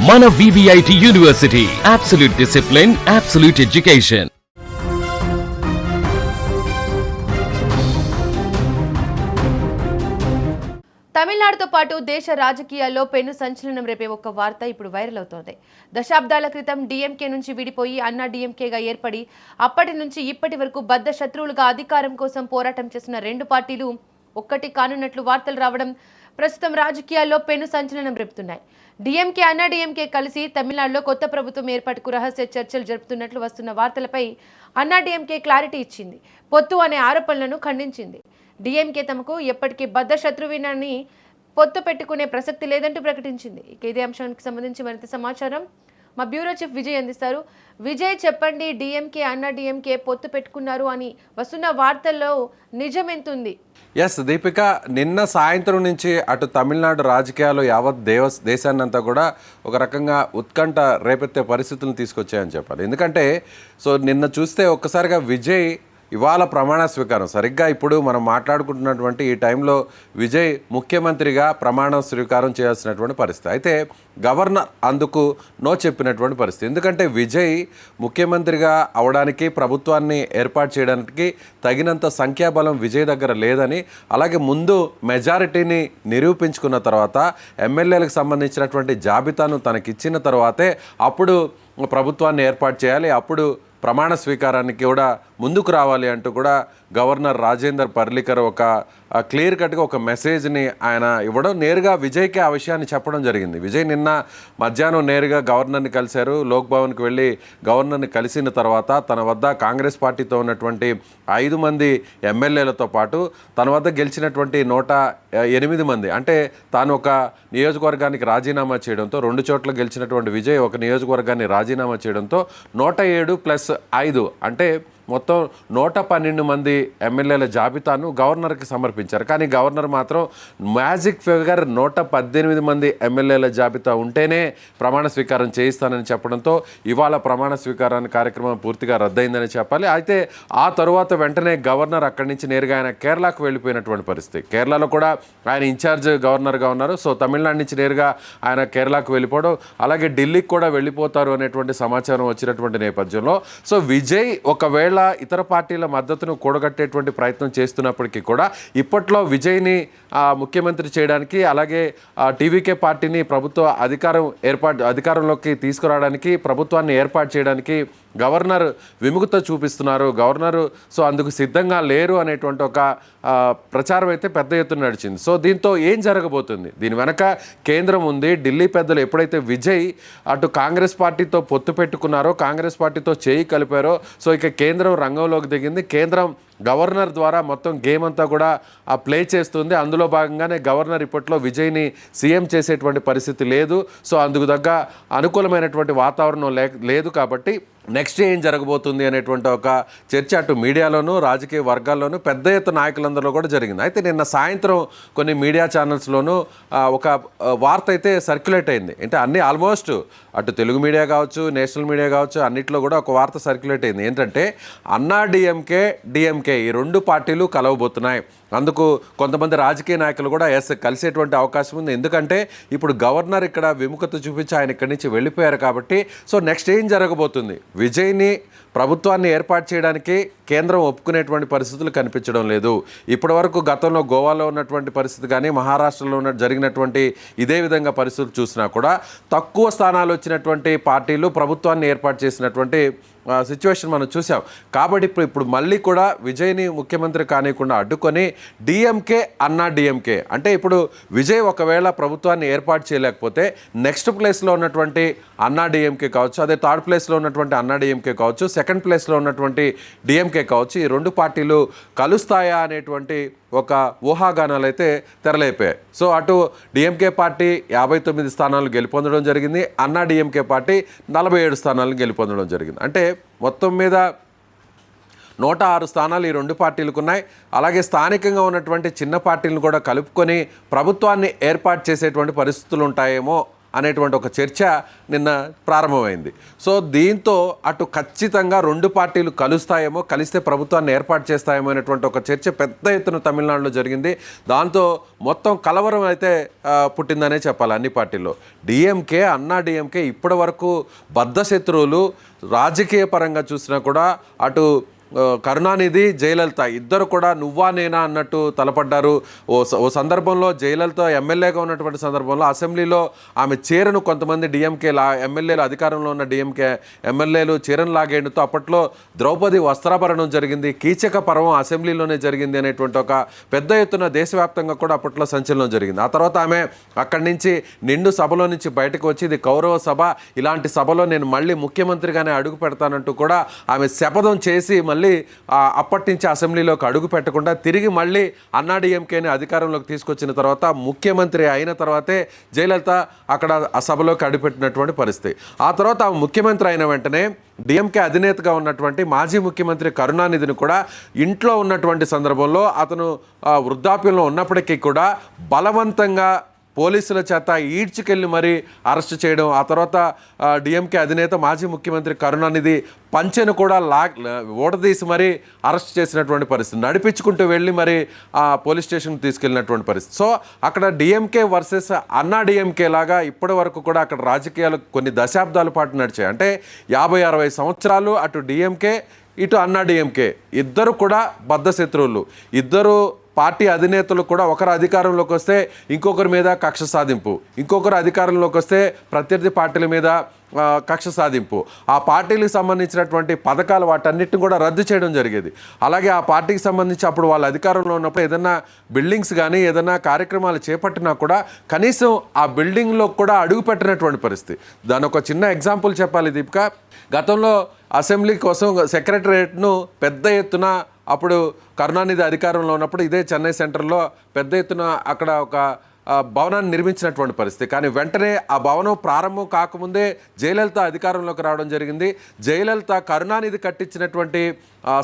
మన VVIT university, absolute discipline, absolute education. తమిళనాడుతో పాటు దేశ రాజకీయాల్లో పెను సంచలనం రేపే ఒక వార్త ఇప్పుడు వైరల్ అవుతోంది. దశాబ్దాల క్రితం డిఎంకే నుంచి విడిపోయి అన్నా డిఎంకేగా ఏర్పడి అప్పటి నుంచి ఇప్పటి వరకు బద్ధ శత్రువులుగా అధికారం కోసం పోరాటం చేస్తున్న రెండు పార్టీలు ఒక్కటి కానున్నట్లు వార్తలు రావడం ప్రస్తుతం రాజకీయాల్లో పెను సంచలనం రేపుతున్నాయి. డిఎంకే అన్నా డిఎంకే కలిసి తమిళనాడులో కొత్త ప్రభుత్వం ఏర్పాటుకు రహస్య చర్చలు జరుపుతున్నట్లు వస్తున్న వార్తలపై అన్నా డిఎంకే క్లారిటీ ఇచ్చింది. పొత్తు అనే ఆరోపణలను ఖండించింది. డిఎంకే తమకు ఎప్పటికీ బద్ధ శత్రువినని పొత్తు పెట్టుకునే ప్రసక్తి లేదంటూ ప్రకటించింది. ఇక ఇదే అంశానికి సంబంధించి మరింత సమాచారం మా బ్యూరో చీఫ్ విజయ్ అందిస్తారు. విజయ్, చెప్పండి, డిఎంకే అన్నా డిఎంకే పొత్తు పెట్టుకున్నారు అని వస్తున్న వార్తల్లో నిజం ఎంతుంది? ఎస్ దీపిక, నిన్న సాయంత్రం నుంచి అటు తమిళనాడు రాజకీయాలు యావత్ దేశాన్నంతా కూడా ఒక రకంగా ఉత్కంఠ రేపెత్తే పరిస్థితులను తీసుకొచ్చాయని చెప్పాలి. ఎందుకంటే నిన్న చూస్తే ఒక్కసారిగా విజయ్ ఇవాళ ప్రమాణ స్వీకారం, సరిగ్గా ఇప్పుడు మనం మాట్లాడుకుంటున్నటువంటి ఈ టైంలో విజయ్ ముఖ్యమంత్రిగా ప్రమాణ స్వీకారం చేయాల్సినటువంటి పరిస్థితి. అయితే గవర్నర్ అందుకు నో చెప్పినటువంటి పరిస్థితి. ఎందుకంటే విజయ్ ముఖ్యమంత్రిగా అవడానికి, ప్రభుత్వాన్ని ఏర్పాటు చేయడానికి తగినంత సంఖ్యాబలం విజయ్ దగ్గర లేదని, అలాగే ముందు మెజారిటీని నిరూపించుకున్న తర్వాత ఎమ్మెల్యేలకు సంబంధించినటువంటి జాబితాను తనకిచ్చిన తర్వాతే అప్పుడు ప్రభుత్వాన్ని ఏర్పాటు చేయాలి, అప్పుడు ప్రమాణ స్వీకారానికి కూడా ముందుకు రావాలి అంటూ కూడా గవర్నర్ రాజేందర్ పర్లికర్ ఒక క్లియర్ కట్గా ఒక మెసేజ్ని ఆయన ఇవ్వడం, నేరుగా విజయ్కి ఆ విషయాన్ని చెప్పడం జరిగింది. విజయ్ నిన్న మధ్యాహ్నం నేరుగా గవర్నర్ని కలిశారు. లోక్ భవన్కి వెళ్ళి గవర్నర్ని కలిసిన తర్వాత తన వద్ద కాంగ్రెస్ పార్టీతో ఉన్నటువంటి 5 మంది ఎమ్మెల్యేలతో పాటు తన వద్ద గెలిచినటువంటి 108 మంది, అంటే తాను ఒక నియోజకవర్గానికి రాజీనామా చేయడంతో, 2 చోట్ల గెలిచినటువంటి విజయ్ ఒక నియోజకవర్గాన్ని రాజీనామా చేయడంతో 107 ప్లస్ 5 అంటే మొత్తం 112 మంది ఎమ్మెల్యేల జాబితాను గవర్నర్కి సమర్పించారు. కానీ గవర్నర్ మాత్రం మ్యాజిక్ ఫిగర్ 118 మంది ఎమ్మెల్యేల జాబితా ఉంటేనే ప్రమాణ స్వీకారం చేయిస్తానని చెప్పడంతో ఇవాళ ప్రమాణ స్వీకారాన్ని కార్యక్రమం పూర్తిగా రద్దయిందని చెప్పాలి. అయితే ఆ తరువాత వెంటనే గవర్నర్ అక్కడి నుంచి నేరుగా ఆయన కేరళకు వెళ్ళిపోయినటువంటి పరిస్థితి. కేరళలో కూడా ఆయన ఇన్ఛార్జ్ గవర్నర్గా ఉన్నారు. తమిళనాడు నుంచి నేరుగా ఆయన కేరళకు వెళ్ళిపోవడం, అలాగే ఢిల్లీకి కూడా వెళ్ళిపోతారు అనేటువంటి సమాచారం వచ్చినటువంటి నేపథ్యంలో విజయ్ ఒకవేళ ఇతర పార్టీల మద్దతును కూడగట్టేటువంటి ప్రయత్నం చేస్తున్నప్పటికీ కూడా ఇప్పట్లో విజయ్ని ముఖ్యమంత్రి చేయడానికి, అలాగే టీవీకే పార్టీని అధికారంలోకి తీసుకురావడానికి, ప్రభుత్వాన్ని ఏర్పాటు చేయడానికి గవర్నర్ విముఖత చూపిస్తున్నారు. గవర్నరు అందుకు సిద్ధంగా లేరు అనేటువంటి ఒక ప్రచారం అయితే పెద్ద ఎత్తున నడిచింది. దీంతో ఏం జరగబోతుంది? దీని వెనక కేంద్రం ఉంది. ఢిల్లీ పెద్దలు ఎప్పుడైతే విజయ్ అటు కాంగ్రెస్ పార్టీతో పొత్తు పెట్టుకున్నారో, కాంగ్రెస్ పార్టీతో చేయి కలిపారో, ఇక కేంద్రం రంగంలోకి దిగింది. కేంద్రం గవర్నర్ ద్వారా మొత్తం గేమ్ అంతా కూడా ప్లే చేస్తుంది. అందులో భాగంగానే గవర్నర్ ఇప్పట్లో విజయ్ని సీఎం చేసేటువంటి పరిస్థితి లేదు. అందుకు తగ్గ అనుకూలమైనటువంటి వాతావరణం లేదు. కాబట్టి నెక్స్ట్ ఏం జరగబోతుంది అనేటువంటి ఒక చర్చ అటు మీడియాలోనూ రాజకీయ వర్గాల్లోనూ పెద్ద ఎత్తున నాయకులందరిలో కూడా జరిగింది. అయితే నిన్న సాయంత్రం కొన్ని మీడియా ఛానల్స్లోనూ ఒక వార్త అయితే సర్క్యులేట్ అయింది. అంటే అన్ని ఆల్మోస్ట్ అటు తెలుగు మీడియా కావచ్చు, నేషనల్ మీడియా కావచ్చు, అన్నిట్లో కూడా ఒక వార్త సర్క్యులేట్ అయింది. ఏంటంటే అన్నా డిఎంకే ఈ 2 పార్టీలు కలవబోతున్నాయి. అందుకు కొంతమంది రాజకీయ నాయకులు కూడా కలిసేటువంటి అవకాశం ఉంది. ఎందుకంటే ఇప్పుడు గవర్నర్ ఇక్కడ విముఖత చూపించి ఆయన ఇక్కడి నుంచి వెళ్ళిపోయారు కాబట్టి నెక్స్ట్ ఏం జరగబోతుంది? విజయ్ని ప్రభుత్వాన్ని ఏర్పాటు చేయడానికి కేంద్రం ఒప్పుకునేటువంటి పరిస్థితులు కనిపించడం లేదు. ఇప్పటి వరకు గతంలో గోవాలో ఉన్నటువంటి పరిస్థితి కానీ, మహారాష్ట్రలో జరిగినటువంటి ఇదే విధంగా పరిస్థితులు చూసినా కూడా తక్కువ స్థానాలు వచ్చినటువంటి పార్టీలు ప్రభుత్వాన్ని ఏర్పాటు చేసినటువంటి సిచ్యువేషన్ మనం చూసాం. కాబట్టి ఇప్పుడు మళ్ళీ కూడా విజయ్ని ముఖ్యమంత్రి కానివ్వకుండా అడ్డుకొని డిఎంకే అన్నా డిఎంకే అంటే ఇప్పుడు విజయ్ ఒకవేళ ప్రభుత్వాన్ని ఏర్పాటు చేయలేకపోతే నెక్స్ట్ ప్లేస్లో ఉన్నటువంటి అన్నా డిఎంకే కావచ్చు, అదే థర్డ్ ప్లేస్లో ఉన్నటువంటి అన్నా డిఎంకే కావచ్చు, సెకండ్ ప్లేస్లో ఉన్నటువంటి డిఎంకే కావచ్చు, ఈ 2 పార్టీలు కలుస్తాయా అనేటువంటి ఒక ఊహాగానాలు అయితే తెరలేపాయి. అటు డిఎంకే పార్టీ 59 స్థానాలు గెలుపొందడం జరిగింది. అన్నా డిఎంకే పార్టీ 47 స్థానాలను గెలుపొందడం జరిగింది. అంటే మొత్తం మీద 106 స్థానాలు ఈ 2 పార్టీలకు ఉన్నాయి. అలాగే స్థానికంగా ఉన్నటువంటి చిన్న పార్టీలను కూడా కలుపుకొని ప్రభుత్వాన్ని ఏర్పాటు చేసేటువంటి పరిస్థితులు ఉంటాయేమో అనేటువంటి ఒక చర్చ నిన్న ప్రారంభమైంది. సో దీంతో అటు ఖచ్చితంగా రెండు పార్టీలు కలుస్తాయేమో, కలిస్తే ప్రభుత్వాన్ని ఏర్పాటు చేస్తాయేమో అనేటువంటి ఒక చర్చ పెద్ద ఎత్తున తమిళనాడులో జరిగింది. దాంతో మొత్తం కలవరం అయితే పుట్టిందనే చెప్పాలి అన్ని పార్టీల్లో. డిఎంకే, అన్నా డిఎంకే ఇప్పటి వరకు బద్ధ శత్రువులు. రాజకీయ పరంగా చూసినా కూడా అటు కరుణానిధి, జయలలిత ఇద్దరు కూడా నువ్వా నేనా అన్నట్టు తలపడ్డారు. ఓ సందర్భంలో జయలలిత ఎమ్మెల్యేగా ఉన్నటువంటి సందర్భంలో అసెంబ్లీలో ఆమె చీరను కొంతమంది డిఎంకే ఎమ్మెల్యేలు, అధికారంలో ఉన్న డిఎంకే ఎమ్మెల్యేలు చీరను లాగేయడంతో అప్పట్లో ద్రౌపది వస్త్రాభరణం జరిగింది, కీచక పర్వం అసెంబ్లీలోనే జరిగింది అనేటువంటి ఒక పెద్ద ఎత్తున దేశవ్యాప్తంగా కూడా అప్పట్లో సంచలనం జరిగింది. ఆ తర్వాత ఆమె అక్కడి నుంచి నిండు సభలో నుంచి బయటకు వచ్చి ఇది కౌరవ సభ, ఇలాంటి సభలో నేను మళ్ళీ ముఖ్యమంత్రిగానే అడుగు పెడతానంటూ కూడా ఆమె శపథం చేసి మళ్ళీ అప్పటి నుంచి అసెంబ్లీలోకి అడుగు పెట్టకుండా తిరిగి మళ్ళీ అన్నాడీఎంకేని అధికారంలోకి తీసుకొచ్చిన తర్వాత ముఖ్యమంత్రి అయిన తర్వాతే జయలలిత అక్కడ ఆ సభలోకి అడుగుపెట్టినటువంటి పరిస్థితి. ఆ తర్వాత ఆమె ముఖ్యమంత్రి అయిన వెంటనే డిఎంకే అధినేతగా ఉన్నటువంటి మాజీ ముఖ్యమంత్రి కరుణానిధిని కూడా ఇంట్లో ఉన్నటువంటి సందర్భంలో అతను వృద్ధాప్యంలో ఉన్నప్పటికీ కూడా బలవంతంగా పోలీసుల చేత ఈడ్చుకెళ్ళి మరీ అరెస్ట్ చేయడం, ఆ తర్వాత డిఎంకే అధినేత మాజీ ముఖ్యమంత్రి కరుణానిధి పంచెను కూడా ఓడదీసి మరీ అరెస్ట్ చేసినటువంటి పరిస్థితి, నడిపించుకుంటూ వెళ్ళి మరి పోలీస్ స్టేషన్కి తీసుకెళ్ళినటువంటి పరిస్థితి. సో అక్కడ డిఎంకే వర్సెస్ అన్నా డిఎంకే లాగా ఇప్పటి వరకు కూడా అక్కడ రాజకీయాలు కొన్ని దశాబ్దాల పాటు నడిచాయి. అంటే 50-60 సంవత్సరాలు అటు డిఎంకే ఇటు అన్నా డిఎంకే ఇద్దరు కూడా బద్ధ శత్రువులు. ఇద్దరు పార్టీ అధినేతలు కూడా ఒకరు అధికారంలోకి వస్తే ఇంకొకరి మీద కక్ష సాధింపు, ఇంకొకరు అధికారంలోకి వస్తే ప్రత్యర్థి పార్టీల మీద కక్ష సాధింపు, ఆ పార్టీలకు సంబంధించినటువంటి పథకాలు వాటన్నిటిని కూడా రద్దు చేయడం జరిగేది. అలాగే ఆ పార్టీకి సంబంధించి అప్పుడు వాళ్ళ అధికారంలో ఉన్నప్పుడు ఏదైనా బిల్డింగ్స్ కానీ ఏదైనా కార్యక్రమాలు చేపట్టినా కూడా కనీసం ఆ బిల్డింగ్లో కూడా అడుగు పెట్టినటువంటి పరిస్థితి. దాని ఒక చిన్న ఎగ్జాంపుల్ చెప్పాలి దీపిక. గతంలో అసెంబ్లీ కోసం సెక్రటరియట్ను పెద్ద ఎత్తున అప్పుడు కరుణానిధి అధికారంలో ఉన్నప్పుడు ఇదే చెన్నై సెంటర్లో పెద్ద ఎత్తున అక్కడ ఒక భవనాన్ని నిర్మించినటువంటి పరిస్థితి. కానీ వెంటనే ఆ భవనం ప్రారంభం కాకముందే జయలలిత అధికారంలోకి రావడం జరిగింది. జయలలిత కరుణానిధి కట్టించినటువంటి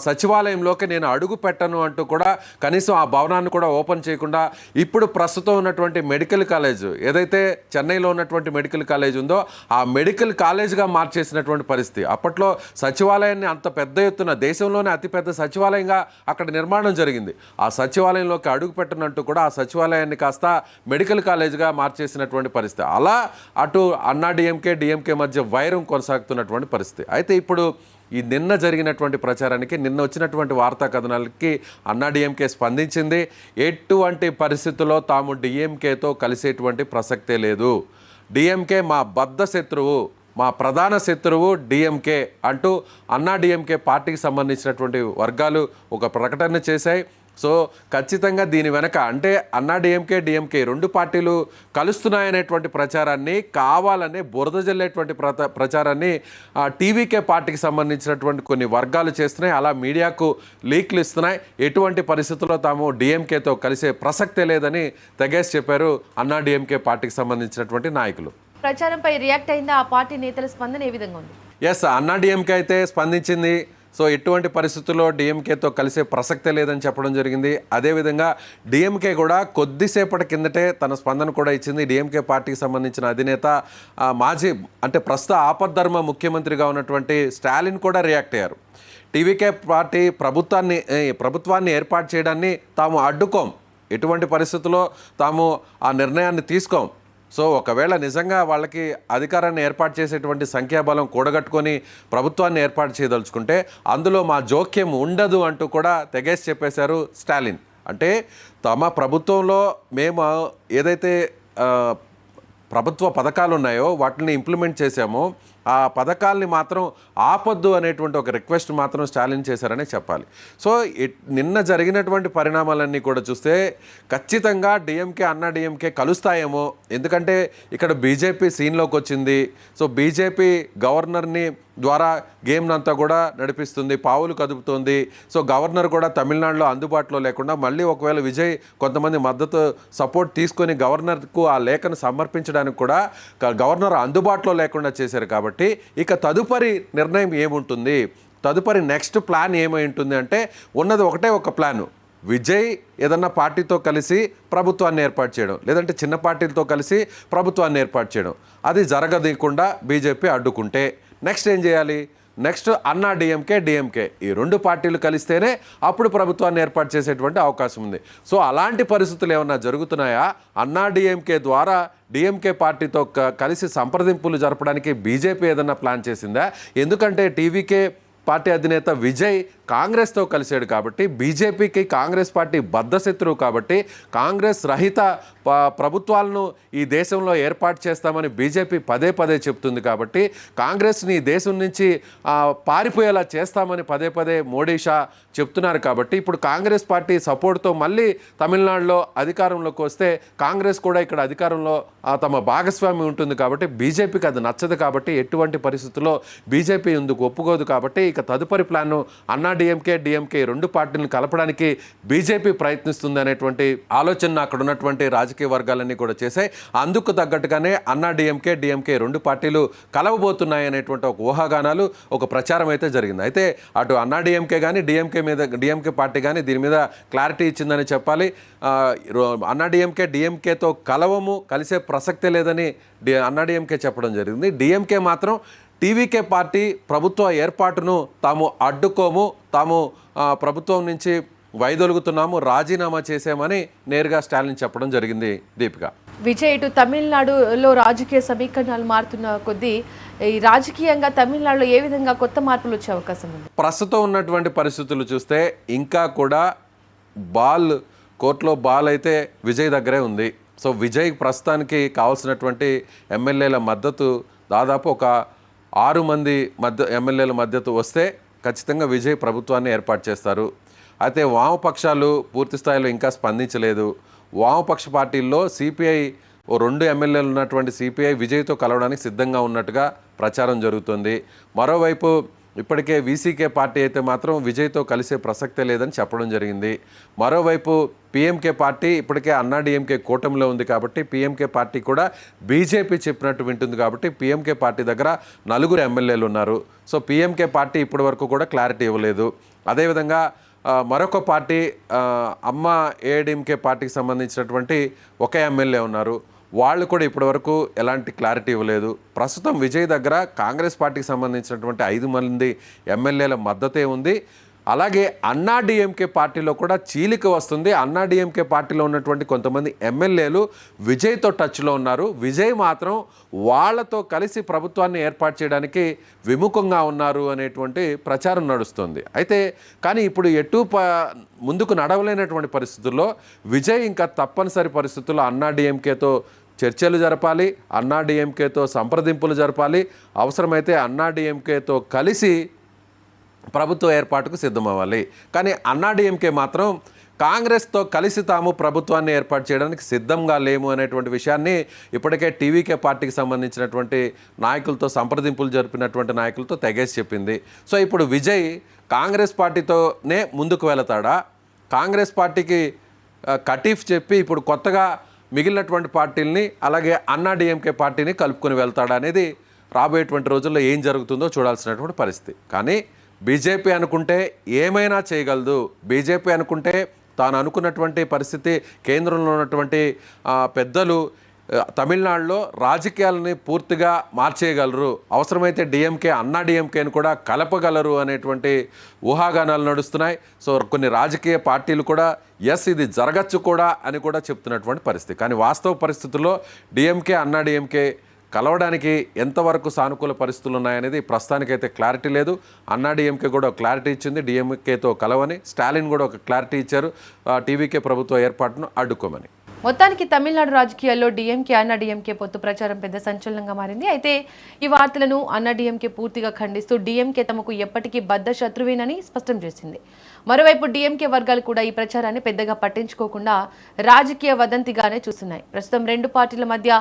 సచివాలయంలోకి నేను అడుగు పెట్టను అంటూ కూడా కనీసం ఆ భవనాన్ని కూడా ఓపెన్ చేయకుండా ఇప్పుడు ప్రస్తుతం ఉన్నటువంటి మెడికల్ కాలేజ్ ఏదైతే చెన్నైలో ఉన్నటువంటి మెడికల్ కాలేజ్ ఉందో ఆ మెడికల్ కాలేజ్గా మార్చేసినటువంటి పరిస్థితి. అప్పట్లో సచివాలయాన్ని అంత పెద్ద ఎత్తున దేశంలోనే అతిపెద్ద సచివాలయంగా అక్కడ నిర్మాణం జరిగింది. ఆ సచివాలయంలోకి అడుగు పెట్టనంటూ కూడా ఆ సచివాలయాన్ని కాస్త మెడికల్ కాలేజ్గా మార్చేసినటువంటి పరిస్థితి. అలా అటు అన్నా డిఎంకే మధ్య వైరం కొనసాగుతున్నటువంటి పరిస్థితి. అయితే ఇప్పుడు ఈ నిన్న జరిగినటువంటి ప్రచారానికి, నిన్న వచ్చినటువంటి వార్తా కథనాలకి అన్నా డిఎంకే స్పందించింది. ఎటువంటి పరిస్థితుల్లో తాము డిఎంకేతో కలిసేటువంటి ప్రసక్తే లేదు, డిఎంకే మా బద్ధ శత్రువు, మా ప్రధాన శత్రువు డిఎంకే అంటూ అన్నా డిఎంకే పార్టీకి సంబంధించినటువంటి వర్గాలు ఒక ప్రకటన చేశాయి. సో ఖచ్చితంగా దీని వెనక అంటే అన్నా డిఎంకే రెండు పార్టీలు కలుస్తున్నాయనేటువంటి ప్రచారాన్ని కావాలనే బురద జల్లేటువంటి ప్రచారాన్ని టీవీకే పార్టీకి సంబంధించినటువంటి కొన్ని వర్గాలు చేస్తున్నాయి. అలా మీడియాకు లీక్లు ఇస్తున్నాయి. ఎటువంటి పరిస్థితుల్లో తాము డిఎంకేతో కలిసే ప్రసక్తే లేదని తెగేసి చెప్పారు అన్నా డిఎంకే పార్టీకి సంబంధించినటువంటి నాయకులు. ప్రచారంపై రియాక్ట్ అయిందా ఆ పార్టీ నేతల స్పందన ఏ విధంగా ఉంది? ఎస్, అన్నా డిఎంకే అయితే స్పందించింది. సో ఎటువంటి పరిస్థితుల్లో డిఎంకేతో కలిసే ప్రసక్తే లేదని చెప్పడం జరిగింది. అదేవిధంగా డిఎంకే కూడా కొద్దిసేపటి కిందటే తన స్పందన కూడా ఇచ్చింది. డిఎంకే పార్టీకి సంబంధించిన అధినేత మాజీ అంటే ప్రస్తుత ఆపద్ధర్మ ముఖ్యమంత్రిగా ఉన్నటువంటి స్టాలిన్ కూడా రియాక్ట్ అయ్యారు. టీవీకే పార్టీ ప్రభుత్వాన్ని ఏర్పాటు చేయడాన్ని తాము అడ్డుకోం, ఎటువంటి పరిస్థితుల్లో తాము ఆ నిర్ణయాన్ని తీసుకోం. సో ఒకవేళ నిజంగా వాళ్ళకి అధికారాన్ని ఏర్పాటు చేసేటువంటి సంఖ్యాబలం కూడగట్టుకొని ప్రభుత్వాన్ని ఏర్పాటు చేయదలుచుకుంటే అందులో మా జోక్యం ఉండదు అంటూ కూడా తెగేసి చెప్పేశారు స్టాలిన్. అంటే తమ ప్రభుత్వంలో మేము ఏదైతే ప్రభుత్వ పథకాలు ఉన్నాయో వాటిని ఇంప్లిమెంట్ చేశామో ఆ పథకాల్ని మాత్రం ఆపొద్దు అనేటువంటి ఒక రిక్వెస్ట్ మాత్రం స్టాలిన్ చేశారనే చెప్పాలి. సో నిన్న జరిగినటువంటి పరిణామాలన్నీ కూడా చూస్తే ఖచ్చితంగా డిఎంకే అన్నా డిఎంకే కలుస్తాయేమో. ఎందుకంటే ఇక్కడ బీజేపీ సీన్లోకి వచ్చింది. సో బీజేపీ గవర్నర్ని ద్వారా గేమ్ అంతా కూడా నడిపిస్తుంది, పావులు కదుపుతోంది. సో గవర్నర్ కూడా తమిళనాడులో అందుబాటులో లేకుండా మళ్ళీ ఒకవేళ విజయ్ కొంతమంది మద్దతు సపోర్ట్ తీసుకొని గవర్నర్కు ఆ లేఖను సమర్పించడానికి కూడా గవర్నర్ అందుబాటులో లేకుండా చేశారు. కాబట్టి ఇక తదుపరి నిర్ణయం ఏముంటుంది, తదుపరి నెక్స్ట్ ప్లాన్ ఏమై ఉంటుంది అంటే ఉన్నది ఒకటే ఒక ప్లాను, విజయ్ ఏదన్నా పార్టీతో కలిసి ప్రభుత్వాన్ని ఏర్పాటు చేయడం, లేదంటే చిన్న పార్టీలతో కలిసి ప్రభుత్వాన్ని ఏర్పాటు చేయడం, అది జరగదీయకుండా బీజేపీ అడ్డుకుంటే నెక్స్ట్ ఏం చేయాలి? నెక్స్ట్ అన్నా డిఎంకే ఈ రెండు పార్టీలు కలిస్తేనే అప్పుడు ప్రభుత్వాన్ని ఏర్పాటు చేసేటువంటి అవకాశం ఉంది. సో అలాంటి పరిస్థితులు ఏమన్నా జరుగుతున్నాయా? అన్నా డిఎంకే ద్వారా డిఎంకే పార్టీతో కలిసి సంప్రదింపులు జరపడానికి బీజేపీ ఏదన్నా ప్లాన్ చేసిందా? ఎందుకంటే టీవీకే పార్టీ అధినేత విజయ్ కాంగ్రెస్తో కలిశాడు కాబట్టి, బీజేపీకి కాంగ్రెస్ పార్టీ బద్ధశత్రువు కాబట్టి, కాంగ్రెస్ రహిత ప్రభుత్వాలను ఈ దేశంలో ఏర్పాటు చేస్తామని బీజేపీ పదే పదే చెప్తుంది కాబట్టి, కాంగ్రెస్ని ఈ దేశం నుంచి పారిపోయేలా చేస్తామని పదే పదే మోడీ షా చెప్తున్నారు కాబట్టి, ఇప్పుడు కాంగ్రెస్ పార్టీ సపోర్ట్తో మళ్ళీ తమిళనాడులో అధికారంలోకి వస్తే కాంగ్రెస్ కూడా ఇక్కడ అధికారంలో తమ భాగస్వామి ఉంటుంది కాబట్టి బీజేపీకి అది నచ్చదు కాబట్టి, ఎటువంటి పరిస్థితుల్లో బీజేపీ ఎందుకు ఒప్పుకోదు కాబట్టి, ఇక తదుపరి ప్లాన్ను అన్నా డిఎంకే రెండు పార్టీలను కలపడానికి బీజేపీ ప్రయత్నిస్తుంది అనేటువంటి ఆలోచన అక్కడ ఉన్నటువంటి రాజకీయ వర్గాలన్నీ కూడా చేశాయి. అందుకు తగ్గట్టుగానే అన్నా డిఎంకే రెండు పార్టీలు కలవబోతున్నాయి అనేటువంటి ఒక ఊహాగానాలు, ఒక ప్రచారం అయితే జరిగింది. అయితే అటు అన్నా డిఎంకే కానీ డిఎంకే పార్టీ కానీ దీని మీద క్లారిటీ ఇచ్చిందని చెప్పాలి. అన్నా డిఎంకేతో కలిసే ప్రసక్తే లేదని అన్నా డిఎంకే చెప్పడం జరిగింది. డిఎంకే మాత్రం టీవీకే పార్టీ ప్రభుత్వ ఏర్పాటును తాము అడ్డుకోము, తాము ప్రభుత్వం నుంచి వైదొలుగుతున్నాము, రాజీనామా చేసామని నేరుగా స్టాలిన్ చెప్పడం జరిగింది. దీపిక, విజయ్, ఇటు తమిళనాడులో రాజకీయ సమీకరణాలు మారుతున్న కొద్దీ ఈ రాజకీయంగా తమిళనాడులో ఏ విధంగా కొత్త మార్పులు వచ్చే అవకాశం ఉంది? ప్రస్తుతం ఉన్నటువంటి పరిస్థితులు చూస్తే ఇంకా కూడా కోర్టులో బాల్ అయితే విజయ్ దగ్గరే ఉంది. సో విజయ్ ప్రస్తుతానికి కావాల్సినటువంటి ఎమ్మెల్యేల మద్దతు దాదాపు ఒక 6 మంది ఎమ్మెల్యేల మద్దతు వస్తే ఖచ్చితంగా విజయ్ ప్రభుత్వాన్ని ఏర్పాటు చేస్తారు. అయితే వామపక్షాలు పూర్తి స్థాయిలో ఇంకా స్పందించలేదు. వామపక్ష పార్టీల్లో సిపిఐ 2 ఎమ్మెల్యేలు ఉన్నటువంటి సిపిఐ విజయ్తో కలవడానికి సిద్ధంగా ఉన్నట్టుగా ప్రచారం జరుగుతుంది. మరోవైపు ఇప్పటికే వీసీకే పార్టీ అయితే మాత్రం విజయ్తో కలిసే ప్రసక్తే లేదని చెప్పడం జరిగింది. మరోవైపు పిఎంకే పార్టీ ఇప్పటికే అన్నా డిఎంకే కూటమిలో ఉంది కాబట్టి పిఎంకే పార్టీ కూడా బీజేపీ చెప్పినట్టు వింటుంది కాబట్టి పిఎంకే పార్టీ దగ్గర 4 ఎమ్మెల్యేలు ఉన్నారు. సో పిఎంకే పార్టీ ఇప్పటి వరకు కూడా క్లారిటీ ఇవ్వలేదు. అదేవిధంగా మరొక పార్టీ అమ్మ ఏఐడిఎంకే పార్టీకి సంబంధించినటువంటి 1 ఎమ్మెల్యే ఉన్నారు. వాళ్ళు కూడా ఇప్పటివరకు ఎలాంటి క్లారిటీ ఇవ్వలేదు. ప్రస్తుతం విజయ్ దగ్గర కాంగ్రెస్ పార్టీకి సంబంధించినటువంటి 5 మంది ఎమ్మెల్యేల మద్దతే ఉంది. అలాగే అన్నా డిఎంకే పార్టీలో కూడా చీలిక వస్తుంది. అన్నా డిఎంకే పార్టీలో ఉన్నటువంటి కొంతమంది ఎమ్మెల్యేలు విజయ్తో టచ్లో ఉన్నారు. విజయ్ మాత్రం వాళ్లతో కలిసి ప్రభుత్వాన్ని ఏర్పాటు చేయడానికి విముఖంగా ఉన్నారు అనేటువంటి ప్రచారం నడుస్తుంది. అయితే కానీ ఇప్పుడు ముందుకు నడవలేనటువంటి పరిస్థితుల్లో విజయ్ ఇంకా తప్పనిసరి పరిస్థితుల్లో అన్నా డిఎంకేతో చర్చలు జరపాలి, అన్నా డిఎంకేతో సంప్రదింపులు జరపాలి, అవసరమైతే అన్నా డిఎంకేతో కలిసి ప్రభుత్వ ఏర్పాటుకు సిద్ధమవ్వాలి. కానీ అన్నా డిఎంకే మాత్రం కాంగ్రెస్తో కలిసి తాము ప్రభుత్వాన్ని ఏర్పాటు చేయడానికి సిద్ధంగా లేము అనేటువంటి విషయాన్ని ఇప్పటికే టీవీకే పార్టీకి సంబంధించినటువంటి నాయకులతో సంప్రదింపులు జరిపినటువంటి నాయకులతో తెగేసి చెప్పింది. సో ఇప్పుడు విజయ్ కాంగ్రెస్ పార్టీతోనే ముందుకు వెళతాడా, కాంగ్రెస్ పార్టీకి కటీఫ్ చెప్పి ఇప్పుడు కొత్తగా మిగిలినటువంటి పార్టీలని అలాగే అన్నా డిఎంకే పార్టీని కలుపుకొని వెళ్తాడా అనేది రాబోయేటువంటి రోజుల్లో ఏం జరుగుతుందో చూడాల్సినటువంటి పరిస్థితి. కానీ బీజేపీ అనుకుంటే ఏమైనా చేయగలదు. బీజేపీ అనుకుంటే తాను అనుకున్నటువంటి పరిస్థితి కేంద్రంలో ఉన్నటువంటి పెద్దలు తమిళనాడులో రాజకీయాలని పూర్తిగా మార్చేయగలరు, అవసరమైతే అన్నా డిఎంకేని కూడా కలపగలరు అనేటువంటి ఊహాగానాలు నడుస్తున్నాయి. సో కొన్ని రాజకీయ పార్టీలు కూడా ఇది జరగచ్చు కూడా అని కూడా చెప్తున్నటువంటి పరిస్థితి. కానీ వాస్తవ పరిస్థితుల్లో అన్నా డిఎంకే కలవడానికి ఎంతవరకు సానుకూల పరిస్థితులు ఉన్నాయనేది ప్రస్తుతానికైతే క్లారిటీ లేదు. అన్నా డిఎంకే కూడా క్లారిటీ ఇచ్చింది డిఎంకేతో కలవని. స్టాలిన్ కూడా ఒక క్లారిటీ ఇచ్చారు టీవీకే ప్రభుత్వ ఏర్పాటును అడ్డుకోమని. మొత్తానికి తమిళనాడు రాజకీయాల్లో డిఎంకే అన్నా డిఎంకే పొత్తు ప్రచారం పెద్ద సంచలనంగా మారింది. అయితే ఈ వార్తలను అన్నా డిఎంకే పూర్తిగా ఖండిస్తూ డిఎంకే తమకు ఎప్పటికీ బద్ధ శత్రువేనని స్పష్టం చేసింది. మరోవైపు డిఎంకే వర్గాలు కూడా ఈ ప్రచారాన్ని పెద్దగా పట్టించుకోకుండా రాజకీయ వదంతిగానే చూస్తున్నాయి. ప్రస్తుతం 2 పార్టీల మధ్య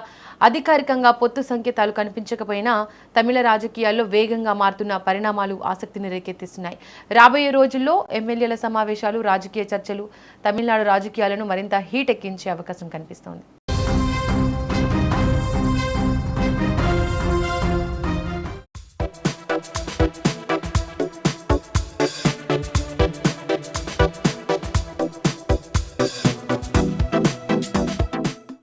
అధికారికంగా పొత్తు సంకేతాలు కనిపించకపోయినా తమిళ రాజకీయాల్లో వేగంగా మారుతున్న పరిణామాలు ఆసక్తిని రేకెత్తిస్తున్నాయి. రాబోయే రోజుల్లో ఎమ్మెల్యేల సమావేశాలు, రాజకీయ చర్చలు తమిళనాడు రాజకీయాలను మరింత హీట్ ఎక్కించే అవకాశం కనిపిస్తోంది.